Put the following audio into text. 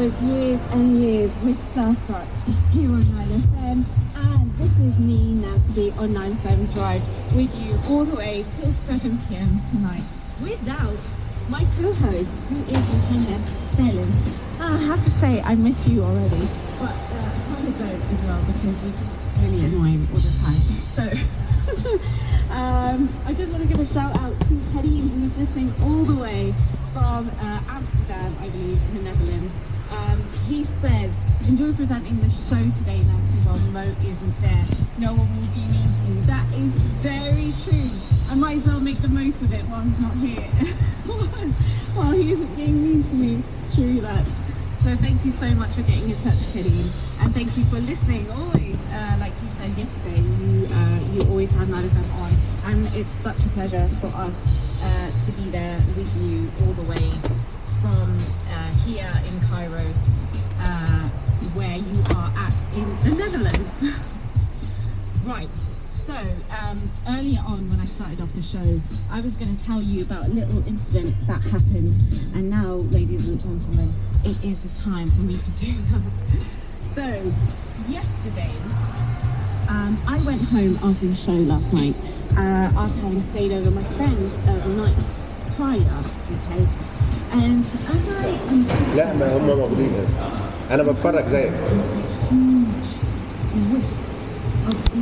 was years and years with Starstruck here on 9FM, and this is me, Nancy, on 9FM Drive with you all the way till 7 p.m. tonight without my co-host, who is Mohammed Salim. I have to say I miss you already, but I kind of don't as well because you're just really annoying all the time. So I just want to give a shout out to Karim, who is listening all the way from Amsterdam, I believe, in the Netherlands. He says, enjoy presenting the show today, Nancy, while Mo isn't there. No one will be mean to you. That is very true. I might as well make the most of it while he's not here. While he isn't being mean to me. True that. So thank you so much for getting in touch, Karim. And thank you for listening always. Like you said yesterday, you always have 9FM on. And it's such a pleasure for us to be there with you all the way from here in Cairo, where you are at in the Netherlands. Right, so earlier on when I started off the show, I was going to tell you about a little incident that happened, and now, ladies and gentlemen, it is the time for me to do that. So, yesterday, I went home after the show last night, after having stayed over my friends the nights prior, okay? And as I am لا ما هم موجودين. أنا بتفرج زيك. huge risk